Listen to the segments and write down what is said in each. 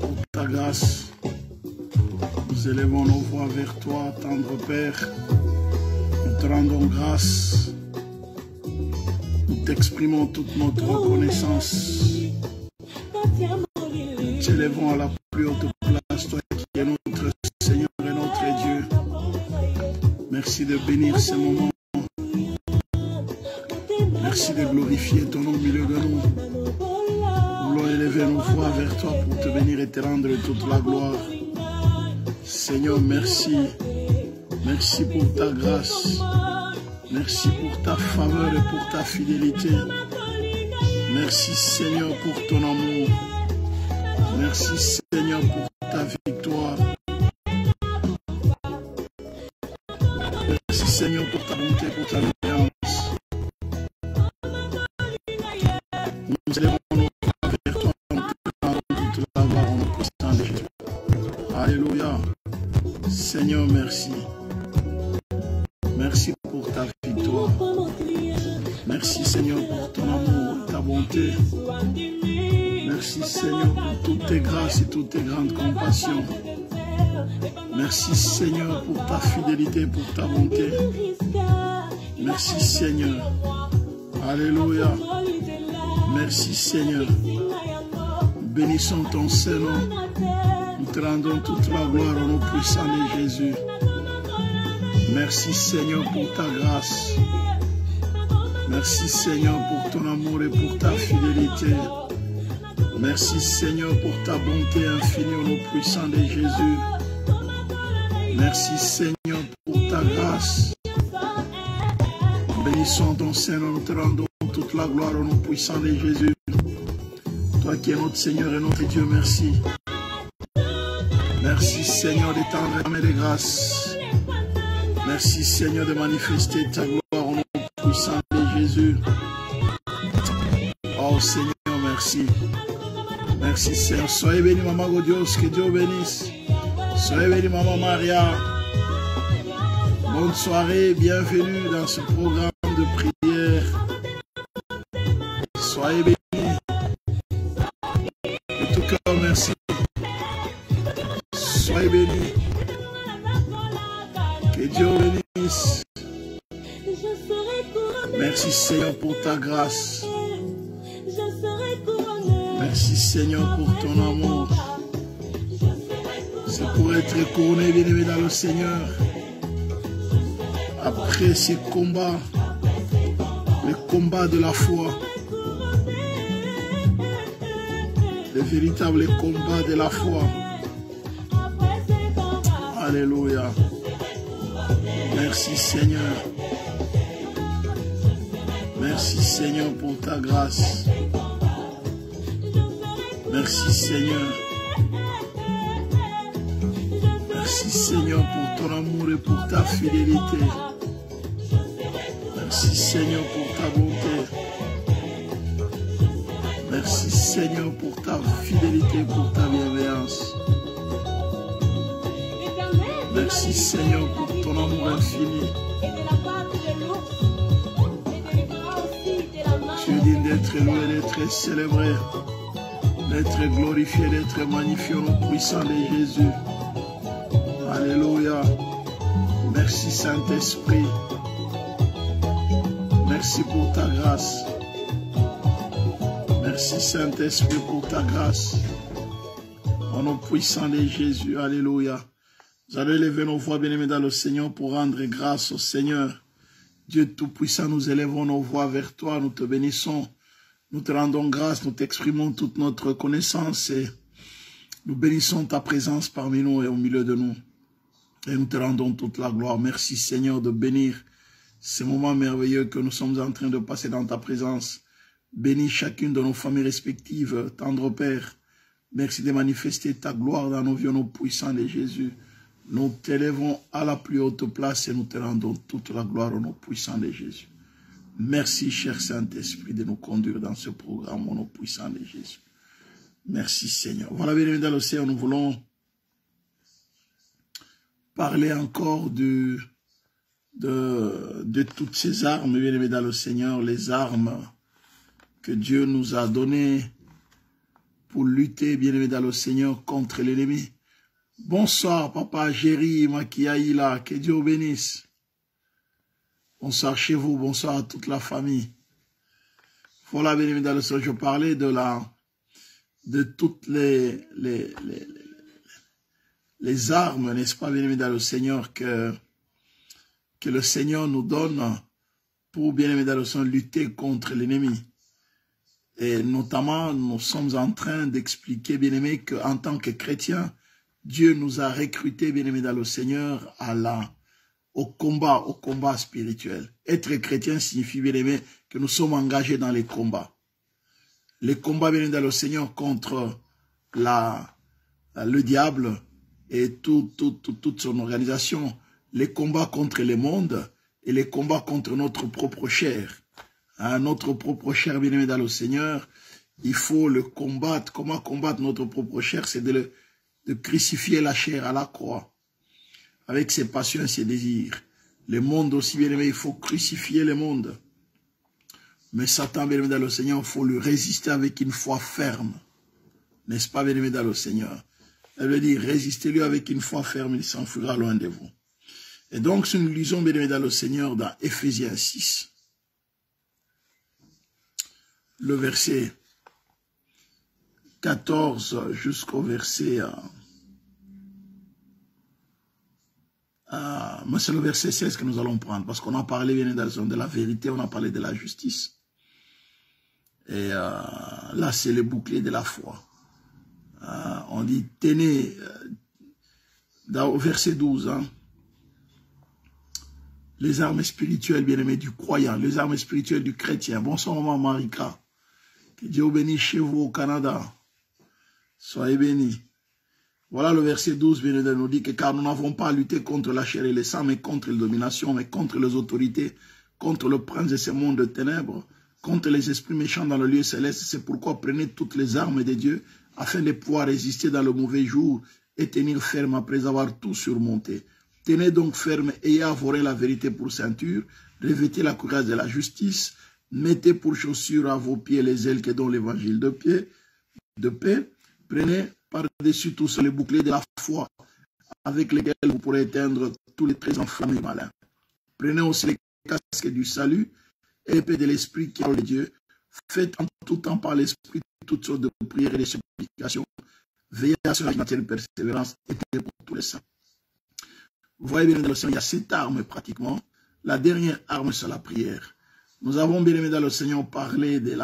pour ta grâce. Nous élevons nos voix vers toi, tendre Père. Nous te rendons grâce. Nous t'exprimons toute notre reconnaissance. Nous t'élevons à la plus haute place, toi qui es notre Seigneur et notre Dieu. Merci de bénir ces moments. Merci de glorifier ton nom au milieu de nous. Nous voulons élever nos voix vers toi pour te bénir et te rendre toute la gloire. Seigneur, merci. Merci pour ta grâce. Merci pour ta faveur et pour ta fidélité. Merci Seigneur pour ton amour. Merci Seigneur pour ta victoire. Merci Seigneur pour ta bonté, pour ta bienveillance. Nous élevons nos voix vers toi, nous te rendons toute la gloire en notre sang de Jésus. Alléluia. Seigneur, merci. Merci pour ta victoire. Merci Seigneur pour ton amour, ta bonté. Merci Seigneur pour toutes tes grâces et toutes tes grandes compassions. Merci Seigneur pour ta fidélité, pour ta bonté. Merci Seigneur. Alléluia. Merci Seigneur. Bénissons ton Saint-Nom. Nous te rendons toute la gloire au nom puissant de Jésus. Merci Seigneur pour ta grâce. Merci Seigneur pour ton amour et pour ta fidélité. Merci Seigneur pour ta bonté infinie au nom puissant de Jésus. Merci Seigneur pour ta grâce. Bénissons ton Seigneur, nous te rendons toute la gloire au nom puissant de Jésus. Toi qui es notre Seigneur et notre Dieu, merci. Merci Seigneur d'étendre de grâce. Merci Seigneur de manifester ta gloire au nom puissant de Jésus. Oh Seigneur, merci. Merci Seigneur. Soyez béni Maman Godios, que Dieu bénisse. Soyez béni Maman Maria. Bonne soirée, bienvenue dans ce programme de prière. Soyez bénis. De tout cœur, merci. Soyez bénis. Que Dieu bénisse. Merci Seigneur pour ta grâce. Merci Seigneur pour ton amour. C'est pour être couronné, bien-aimé dans le Seigneur. Après ces combats, les combats de la foi, les véritables combats de la foi. Alléluia. Merci Seigneur. Merci Seigneur pour ta grâce. Merci Seigneur. Merci Seigneur pour ton amour et pour ta fidélité. Merci Seigneur pour ta bonté. Merci Seigneur pour ta fidélité, pour ta bienveillance. Merci Seigneur pour ton amour infini. Tu es digne d'être loué, d'être célébré, d'être glorifié, d'être magnifié au nom puissant de Jésus. Alléluia. Merci Saint-Esprit. Merci pour ta grâce. Merci Saint-Esprit pour ta grâce. Au nom puissant de Jésus. Alléluia. Nous allons élever nos voix, bien-aimés dans le Seigneur, pour rendre grâce au Seigneur. Dieu Tout-Puissant, nous élevons nos voix vers toi, nous te bénissons. Nous te rendons grâce, nous t'exprimons toute notre reconnaissance et nous bénissons ta présence parmi nous et au milieu de nous. Et nous te rendons toute la gloire. Merci Seigneur de bénir ces moments merveilleux que nous sommes en train de passer dans ta présence. Bénis chacune de nos familles respectives, tendre Père. Merci de manifester ta gloire dans nos vies, au nom puissant de Jésus. Nous t'élevons à la plus haute place et nous te rendons toute la gloire au nom puissant de Jésus. Merci, cher Saint-Esprit, de nous conduire dans ce programme au nom puissant de Jésus. Merci, Seigneur. Voilà, bien dans le Seigneur, nous voulons parler encore de toutes ces armes, bien aimés dans le Seigneur, les armes que Dieu nous a données pour lutter, bien-aimé dans le Seigneur, contre l'ennemi. Bonsoir, papa Géry, Makiaïla, que Dieu vous bénisse. Bonsoir chez vous, bonsoir à toute la famille. Voilà, bien-aimé dans le Seigneur, je parlais de toutes les armes, n'est-ce pas, bien-aimé dans le Seigneur, que le Seigneur nous donne pour, bien-aimé dans le Seigneur, lutter contre l'ennemi. Et notamment, nous sommes en train d'expliquer, bien-aimé, qu'en tant que chrétiens, Dieu nous a recrutés, bien-aimé dans le Seigneur, au combat spirituel. Être chrétien signifie, bien-aimé, que nous sommes engagés dans les combats. Les combats, bien-aimé dans le Seigneur, contre le diable et toute son organisation. Les combats contre le monde et les combats contre notre propre chair. Notre propre chair, bien-aimé dans le Seigneur, il faut le combattre. Comment combattre notre propre chair? C'est de crucifier la chair à la croix, avec ses passions et ses désirs. Le monde aussi, bien-aimé, il faut crucifier le monde. Mais Satan, bien-aimé dans le Seigneur, il faut lui résister avec une foi ferme. N'est-ce pas, bien-aimé dans le Seigneur? Elle veut dire, résistez-lui avec une foi ferme, il s'enfuira loin de vous. Et donc, si nous lisons, bien-aimé dans le Seigneur, dans Éphésiens 6, le verset 14 jusqu'au verset... mais c'est le verset 16 que nous allons prendre, parce qu'on a parlé, bien évidemment, de la vérité, on a parlé de la justice. Et là, c'est le bouclier de la foi. On dit, tenez, au verset 12, les armes spirituelles, bien-aimés, du croyant, les armes spirituelles du chrétien. Bonsoir, maman Marika. Que Dieu vous bénisse chez vous au Canada. Soyez bénis. Voilà le verset 12, bien évidemment, nous dit que car nous n'avons pas à lutter contre la chair et le sang, mais contre les dominations, mais contre les autorités, contre le prince de ce monde de ténèbres, contre les esprits méchants dans le lieu céleste. C'est pourquoi prenez toutes les armes de Dieu, afin de pouvoir résister dans le mauvais jour et tenir ferme après avoir tout surmonté. Tenez donc ferme, ayez avoré la vérité pour ceinture, revêtez la courage de la justice, mettez pour chaussures à vos pieds les ailes que donne l'évangile de paix, prenez par-dessus tout le bouclier de la foi, avec lesquels vous pourrez éteindre tous les traits enflammés malins. Prenez aussi les casques du salut et l'épée de l'esprit qui est de Dieu. Faites en tout temps par l'esprit toutes sortes de prières et de supplications. Veillez à cela avec entière persévérance et priez pour tous les saints. Vous voyez bien dans le Seigneur, il y a 7 armes pratiquement. La dernière arme, c'est la prière. Nous avons bien aimé dans le Seigneur parlé de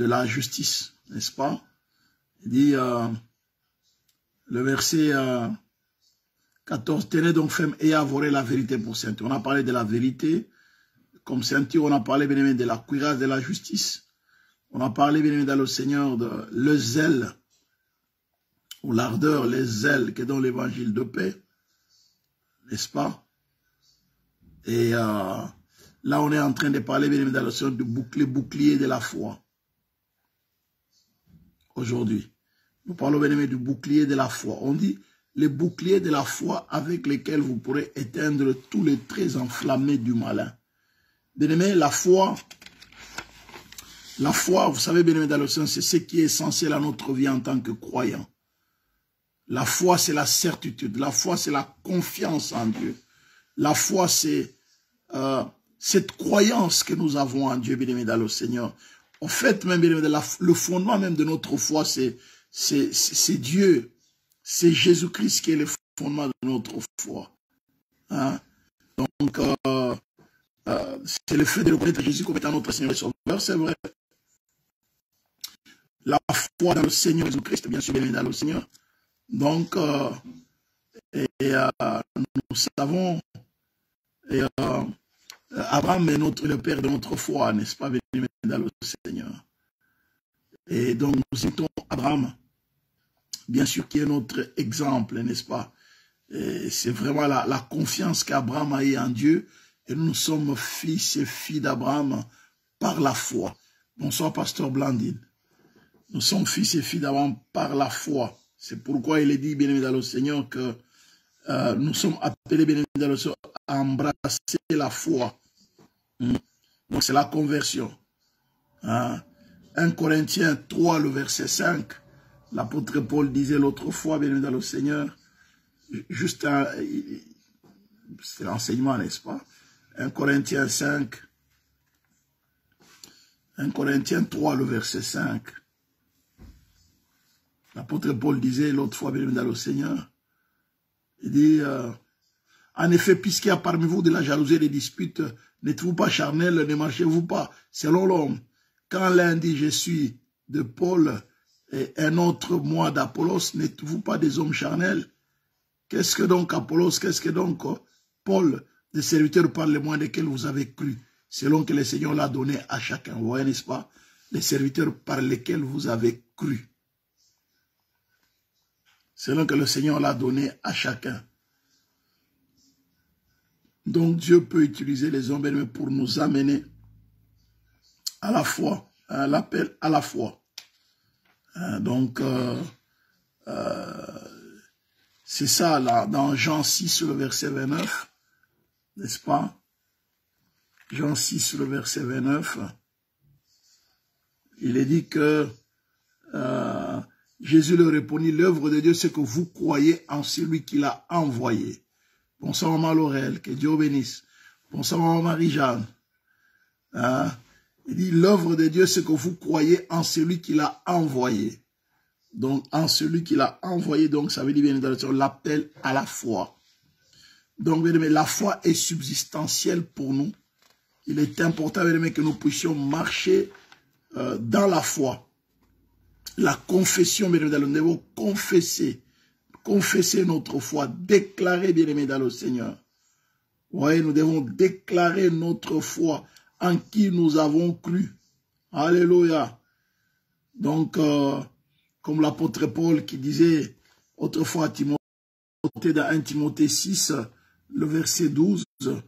la justice, n'est-ce pas? Il dit, le verset 14, tenez donc ferme et avorez la vérité pour ceinture. On a parlé de la vérité comme ceinture, on a parlé bien aimé de la cuirasse de la justice. On a parlé bien aimé dans le Seigneur de le zèle ou l'ardeur, les zèles que donne l'évangile de paix. N'est-ce pas? Et là, on est en train de parler, bien évidemment, du bouclier de la foi. Aujourd'hui, nous parlons, bien aimé, du bouclier de la foi. On dit les boucliers de la foi avec lesquels vous pourrez éteindre tous les traits enflammés du malin. Bien aimé, la foi, vous savez, bien aimé, dans le sens, c'est ce qui est essentiel à notre vie en tant que croyant. La foi, c'est la certitude. La foi, c'est la confiance en Dieu. La foi, c'est cette croyance que nous avons en Dieu, bien-aimé, dans le Seigneur. En fait, même, bien-aimé, le fondement même de notre foi, c'est Dieu. C'est Jésus-Christ qui est le fondement de notre foi. Hein? Donc, c'est le fait de reconnaître Jésus comme étant notre Seigneur et Sauveur, c'est vrai. La foi dans le Seigneur Jésus-Christ, bien sûr, bien-aimé, dans le Seigneur. Donc, nous savons, Abraham est le père de notre foi, n'est-ce pas, bien-aimé dans le Seigneur. Et donc, nous citons Abraham, bien sûr, qui est notre exemple, n'est-ce pas. C'est vraiment la confiance qu'Abraham a eue en Dieu. Et nous sommes fils et filles d'Abraham par la foi. Bonsoir, pasteur Blandine. Nous sommes fils et filles d'Abraham par la foi. C'est pourquoi il est dit, bien-aimé dans le Seigneur, que nous sommes appelés, bien-aimé dans le Seigneur, à embrasser la foi. Donc c'est la conversion. Hein? 1 Corinthiens 3, le verset 5, l'apôtre Paul disait l'autre fois, bien dans le Seigneur, juste c'est l'enseignement, n'est-ce pas? 1 Corinthiens 5, 1 Corinthiens 3, le verset 5. L'apôtre Paul disait l'autre fois, bien dans le Seigneur, il dit, en effet, puisqu'il y a parmi vous de la jalousie et des disputes, n'êtes-vous pas charnel, ne marchez-vous pas selon l'homme. Quand l'un dit, je suis de Paul, et un autre, moi, d'Apollos, n'êtes-vous pas des hommes charnels? Qu'est-ce que donc Apollos, qu'est-ce que donc Paul, des serviteurs par les moyens desquels vous avez cru, selon que le Seigneur l'a donné à chacun. Vous voyez, n'est-ce pas? Les serviteurs par lesquels vous avez cru. Selon que le Seigneur l'a donné à chacun. Donc Dieu peut utiliser les hommes pour nous amener à la foi, à l'appel à la foi. Donc, c'est ça là, dans Jean 6, le verset 29, n'est-ce pas? Jean 6, le verset 29, il est dit que Jésus leur répondit, l'œuvre de Dieu, c'est que vous croyez en celui qui l'a envoyé. Bonsoir Maman Laurel, que Dieu bénisse. Bonsoir Maman Marie-Jeanne. Il dit, l'œuvre de Dieu, c'est que vous croyez en celui qui l'a envoyé. Donc, en celui qui l'a envoyé, donc ça veut dire, bien dans l'appel à la foi. Donc, bien aimé, la foi est subsistentielle pour nous. Il est important, bien aimé, que nous puissions marcher dans la foi. La confession, bien aimé, nous devons confesser notre foi, déclarer, bien aimé, dans le Seigneur. Vous voyez, nous devons déclarer notre foi en qui nous avons cru. Alléluia. Donc, comme l'apôtre Paul qui disait autrefois à Timothée, dans 1 Timothée 6, le verset 12, nous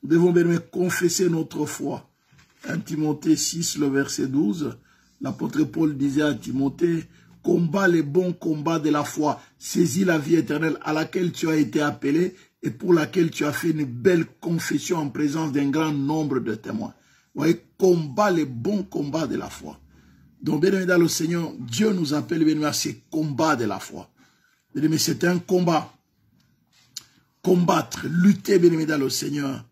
devons bien confesser notre foi. 1 Timothée 6, le verset 12, l'apôtre Paul disait à Timothée, combat les bons combats de la foi, saisis la vie éternelle à laquelle tu as été appelé et pour laquelle tu as fait une belle confession en présence d'un grand nombre de témoins. Vous voyez, combat les bons combats de la foi. Donc, bien aimé dans le Seigneur, Dieu nous appelle bien aimé à ces combats de la foi. Bien aimé, c'est un combat. Combattre, lutter, bien aimé dans le Seigneur,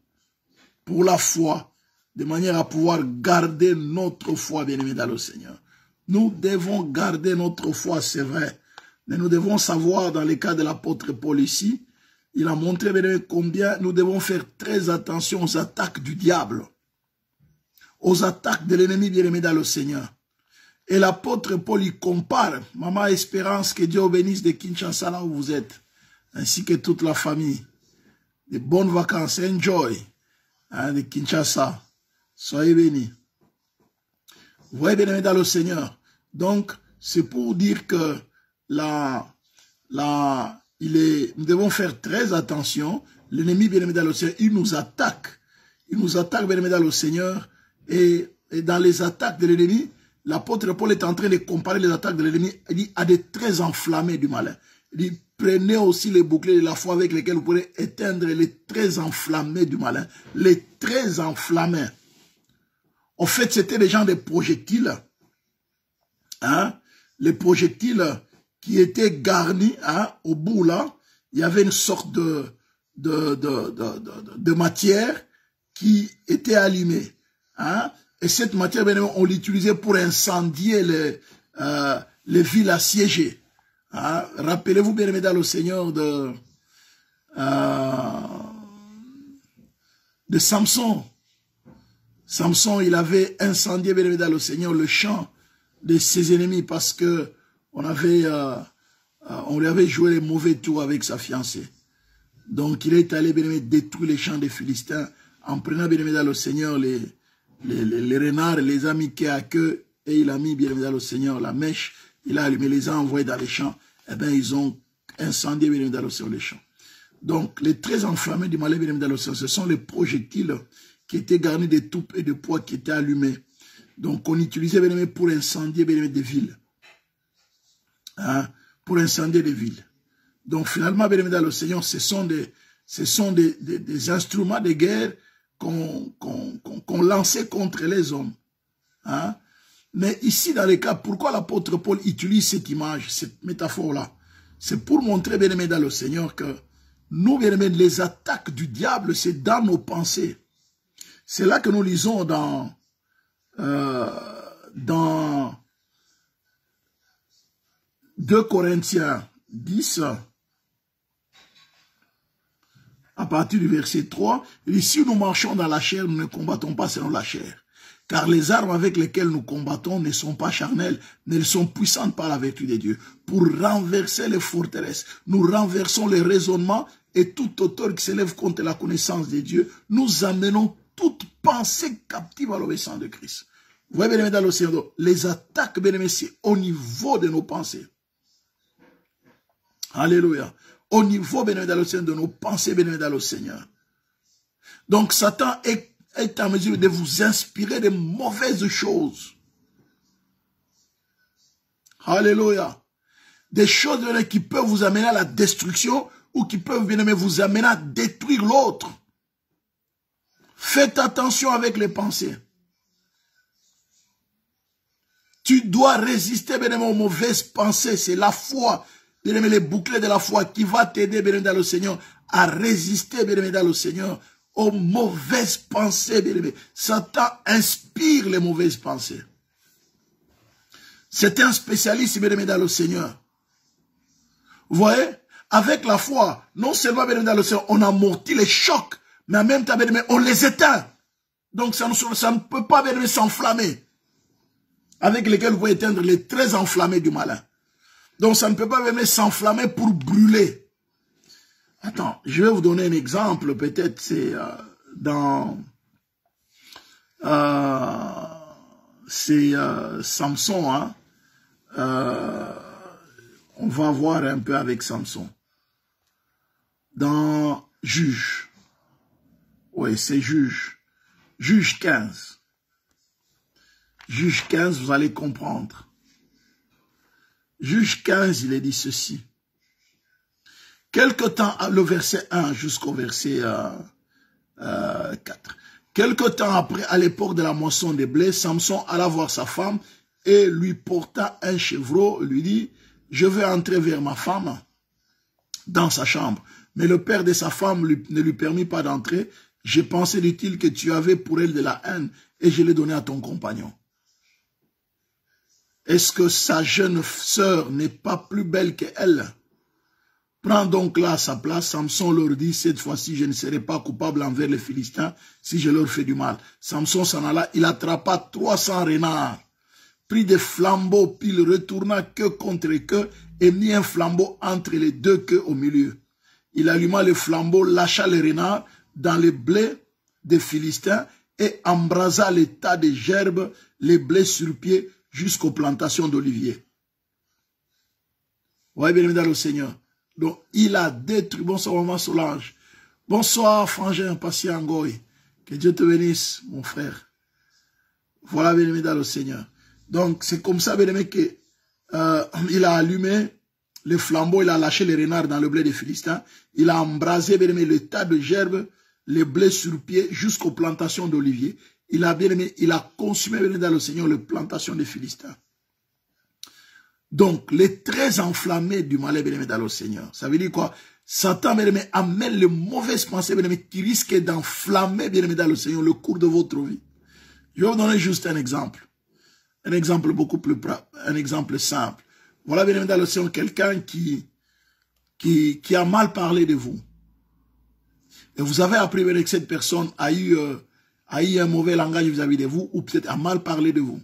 pour la foi, de manière à pouvoir garder notre foi, bien aimé dans le Seigneur. Nous devons garder notre foi, c'est vrai. Mais nous devons savoir, dans le cas de l'apôtre Paul ici, il a montré bien aimé, combien nous devons faire très attention aux attaques du diable, aux attaques de l'ennemi, bien aimé dans le Seigneur. Et l'apôtre Paul, il compare, Maman Espérance, que Dieu bénisse de Kinshasa là où vous êtes, ainsi que toute la famille. De bonnes vacances, enjoy, de Kinshasa. Soyez bénis. Vous voyez bien aimé dans le Seigneur. Donc, c'est pour dire que nous devons faire très attention. L'ennemi, bien aimé dans le Seigneur, il nous attaque. Il nous attaque, bien aimé dans le Seigneur. Et dans les attaques de l'ennemi, l'apôtre Paul est en train de comparer les attaques de l'ennemi. Il dit à des traits enflammés du malin. Il dit, prenez aussi les boucliers de la foi avec lesquels vous pourrez éteindre les traits enflammés du malin. Les traits enflammés. En fait, c'était des gens de projectiles. Hein? Les projectiles qui étaient garnis, hein, au bout là, il y avait une sorte de matière qui était allumée. Hein? Et cette matière, on l'utilisait pour incendier les villes assiégées. Hein? Rappelez-vous, bien aimé dans le Seigneur, de Samson. Samson, il avait incendié, bien aimé dans le Seigneur, le champ de ses ennemis parce que on lui avait joué les mauvais tours avec sa fiancée. Donc, il est allé, bien aimé, détruire les champs des Philistins en prenant, bien aimé dans le Seigneur, les renards, les amis qui a queue, et il a mis, bien aimé dans le Seigneur, la mèche, il a allumé, les a envoyés dans les champs, et bien, ils ont incendié, bien aimé dans le Seigneur, les champs. Donc, les traits enflammés du malin, bien aimé dans le Seigneur, ce sont les projectiles qui étaient garnis de toupes et de poids qui étaient allumés. Donc, on utilisait, bien aimé, pour incendier, bien aimé, des villes. Hein? Pour incendier des villes. Donc, finalement, bien aimé dans le Seigneur, ce sont des instruments de guerre qu'on lançait contre les hommes. Hein? Mais ici, dans les cas, pourquoi l'apôtre Paul utilise cette image, cette métaphore-là? C'est pour montrer, bien-aimés dans le Seigneur, que nous, bien-aimés, les attaques du diable, c'est dans nos pensées. C'est là que nous lisons dans 2 Corinthiens 10, à partir du verset 3, il dit, si nous marchons dans la chair, nous ne combattons pas selon la chair. Car les armes avec lesquelles nous combattons ne sont pas charnelles, mais elles sont puissantes par la vertu de Dieu. Pour renverser les forteresses, nous renversons les raisonnements et toute auteur qui s'élève contre la connaissance de Dieu. Nous amenons toute pensée captive à l'obéissance de Christ. Vous voyez, bien aimé dans le Seigneur, les attaques, bien aimé, c'est au niveau de nos pensées. Alléluia. Au niveau, bien aimé dans le Seigneur, de nos pensées, bien aimé dans le Seigneur. Donc, Satan est en mesure de vous inspirer de mauvaises choses. Alléluia. Des choses qui peuvent vous amener à la destruction ou qui peuvent bien aimé vous amener à détruire l'autre. Faites attention avec les pensées. Tu dois résister bien aimé aux mauvaises pensées. C'est la foi, bien aimé, les boucliers de la foi qui va t'aider bien aimé dans le Seigneur à résister bien aimé dans le Seigneur aux mauvaises pensées, bien-aimés. Satan inspire les mauvaises pensées. C'est un spécialiste, bien-aimé, dans le Seigneur. Vous voyez, avec la foi, non seulement, bien-aimé, dans le Seigneur, on amortit les chocs, mais en même temps, bien-aimé, on les éteint. Donc, ça ne peut pas, bien-aimé, s'enflammer. Avec lesquels vous pouvez éteindre les traits enflammés du malin. Donc, ça ne peut pas, bien-aimé, s'enflammer pour brûler. Attends, je vais vous donner un exemple, peut-être c'est dans Samson, hein. On va voir un peu avec Samson. Dans Juge, oui c'est Juge 15. Juge 15, vous allez comprendre. Juge 15, il est dit ceci. Quelque temps, le verset 1 jusqu'au verset 4. Quelque temps après, à l'époque de la moisson des blés, Samson alla voir sa femme et lui porta un chevreau, lui dit, je veux entrer vers ma femme dans sa chambre. Mais le père de sa femme ne lui permit pas d'entrer. J'ai pensé, dit-il, que tu avais pour elle de la haine et je l'ai donné à ton compagnon. Est-ce que sa jeune sœur n'est pas plus belle qu'elle? Prends donc là sa place. Samson leur dit, cette fois-ci, je ne serai pas coupable envers les Philistins si je leur fais du mal. Samson s'en alla, il attrapa 300 renards, prit des flambeaux, puis il retourna queue contre queue et mit un flambeau entre les deux queues au milieu. Il alluma le flambeau, lâcha les renards dans les blés des Philistins et embrasa les tas de gerbes, les blés sur pied jusqu'aux plantations d'oliviers. Vous voyez bien évidemment le Seigneur. Donc, il a détruit. Bonsoir, maman Solange. Bonsoir, frangin, patient Goy. Que Dieu te bénisse, mon frère. Voilà, bien aimé dans le Seigneur. Donc, c'est comme ça, bien aimé, que il a allumé les flambeaux, il a lâché les renards dans le blé des Philistins. Il a embrasé, bien aimé, le tas de gerbes, les blés sur pied, jusqu'aux plantations d'oliviers. Il a, bien aimé, il a consumé, bien aimé, dans le Seigneur, les plantations des Philistins. Donc, les traits enflammés du malheur, bien aimé, dans le Seigneur. Ça veut dire quoi? Satan, bien aimé, amène les mauvaises pensées, bien aimé, qui risquent d'enflammer, bien aimé, dans le Seigneur, le cours de votre vie. Je vais vous donner juste un exemple. Un exemple beaucoup plus propre, un exemple simple. Voilà, bien aimé, dans le Seigneur, quelqu'un qui a mal parlé de vous. Et vous avez appris que cette personne a eu un mauvais langage vis-à-vis de vous, ou peut-être a mal parlé de vous.